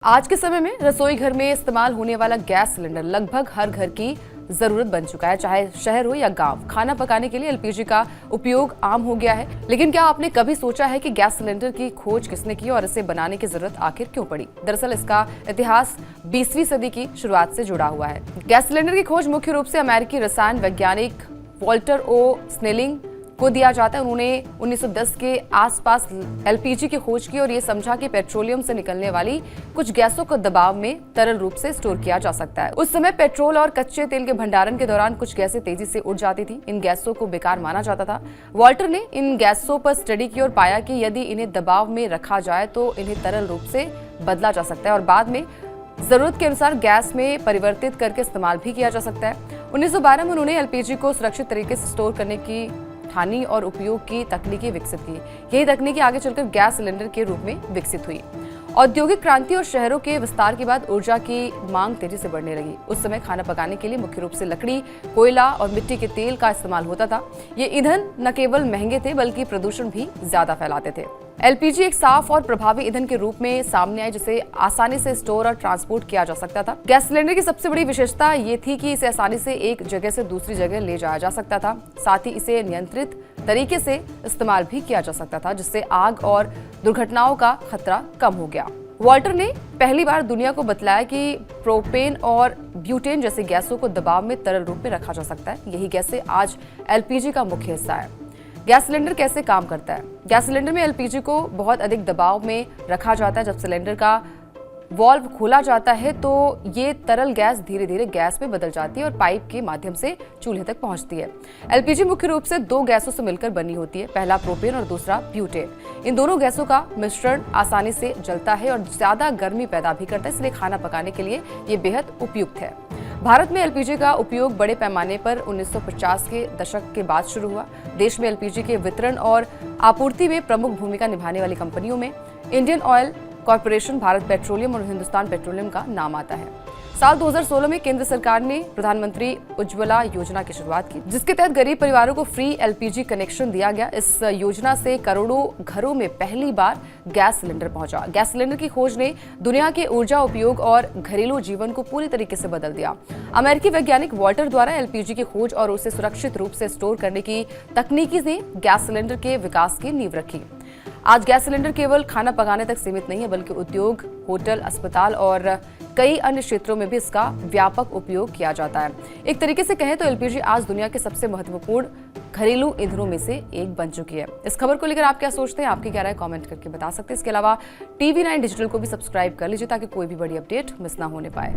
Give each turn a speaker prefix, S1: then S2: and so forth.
S1: आज के समय में रसोई घर में इस्तेमाल होने वाला गैस सिलेंडर लगभग हर घर की जरूरत बन चुका है, चाहे शहर हो या गांव। खाना पकाने के लिए एलपीजी का उपयोग आम हो गया है। लेकिन क्या आपने कभी सोचा है कि गैस सिलेंडर की खोज किसने की और इसे बनाने की जरूरत आखिर क्यों पड़ी? दरअसल इसका इतिहास 20वीं सदी की शुरुआत से जुड़ा हुआ है। गैस सिलेंडर की खोज मुख्य रूप से अमेरिकी रसायन वैज्ञानिक वॉल्टर ओ स्नेलिंग को दिया जाता है। उन्होंने 1910 के आसपास एलपीजी की खोज की और ये समझा कि पेट्रोलियम से निकलने वाली कुछ गैसों को दबाव में तरल रूप से स्टोर किया जा सकता है। उस समय पेट्रोल और कच्चे तेल के भंडारण के दौरान कुछ गैसें तेजी से उड़ जाती थी। इन गैसों को बेकार माना जाता था। वॉल्टर ने इन गैसों पर स्टडी की और पाया कि यदि इन्हें दबाव में रखा जाए तो इन्हें तरल रूप से बदला जा सकता है और बाद में जरूरत के अनुसार गैस में परिवर्तित करके इस्तेमाल भी किया जा सकता है। 1912 में उन्होंने एलपीजी को सुरक्षित तरीके से स्टोर करने की ठानी और उपयोग की तकनीकें विकसित की। यही तकनीकें आगे चलकर गैस सिलेंडर के रूप में विकसित हुई। औद्योगिक क्रांति और शहरों के विस्तार के बाद ऊर्जा की मांग तेजी से बढ़ने लगी। उस समय खाना पकाने के लिए मुख्य रूप से लकड़ी, कोयला और मिट्टी के तेल का इस्तेमाल होता था। ये ईंधन न केवल महंगे थे बल्कि प्रदूषण भी ज्यादा फैलाते थे। एलपीजी एक साफ और प्रभावी ईंधन के रूप में सामने आई, जिसे आसानी से स्टोर और ट्रांसपोर्ट किया जा सकता था। गैस सिलेंडर की सबसे बड़ी विशेषता ये थी कि इसे आसानी से एक जगह से दूसरी जगह ले जाया जा सकता था। साथ ही इसे नियंत्रित तरीके से इस्तेमाल भी किया जा सकता था, जिससे आग और दुर्घटनाओं का खतरा कम हो गया। वॉल्टर ने पहली बार दुनिया को बतलाया कि प्रोपेन और ब्यूटेन जैसे गैसों को दबाव में तरल रूप में रखा जा सकता है। यही गैसें आज एलपीजी का मुख्य हिस्सा है। गैस सिलेंडर कैसे काम करता है? गैस सिलेंडर में एलपीजी को बहुत अधिक दबाव में रखा जाता है। जब सिलेंडर का वाल्व खोला जाता है तो ये तरल गैस धीरे धीरे गैस में बदल जाती है और पाइप के माध्यम से चूल्हे तक पहुंचती है। एलपीजी मुख्य रूप से दो गैसों से मिलकर बनी होती है, पहला प्रोपेन और दूसरा ब्यूटेन। इन दोनों गैसों का मिश्रण आसानी से जलता है और ज्यादा गर्मी पैदा भी करता है, इसलिए खाना पकाने के लिए ये बेहद उपयुक्त है। भारत में एलपीजी का उपयोग बड़े पैमाने पर 1950 के दशक के बाद शुरू हुआ। देश में एलपीजी के वितरण और आपूर्ति में प्रमुख भूमिका निभाने वाली कंपनियों में Indian oil corporation, Bharat petroleum और हिंदुस्तान पेट्रोलियम का नाम आता है। साल 2016 में केंद्र सरकार ने प्रधानमंत्री उज्ज्वला योजना की शुरुआत की, जिसके तहत गरीब परिवारों को फ्री एलपीजी कनेक्शन दिया गया। इस योजना से करोड़ों घरों में पहली बार गैस सिलेंडर पहुंचा। गैस सिलेंडर की खोज ने दुनिया के ऊर्जा उपयोग और घरेलू जीवन को पूरी तरीके से बदल दिया। अमेरिकी वैज्ञानिक वॉल्टर द्वारा एलपीजी की खोज और उसे सुरक्षित रूप से स्टोर करने की तकनीकी ने गैस सिलेंडर के विकास की नींव रखी। आज गैस सिलेंडर केवल खाना पकाने तक सीमित नहीं है, बल्कि उद्योग, होटल, अस्पताल और कई अन्य क्षेत्रों में भी इसका व्यापक उपयोग किया जाता है। एक तरीके से कहें तो एलपीजी आज दुनिया के सबसे महत्वपूर्ण घरेलू ईंधनों में से एक बन चुकी है। इस खबर को लेकर आप क्या सोचते हैं? आपकी क्या राय कमेंट करके बता सकते हैं। इसके अलावा TV9 डिजिटल को भी सब्सक्राइब कर लीजिए ताकि कोई भी बड़ी अपडेट मिस ना होने पाए।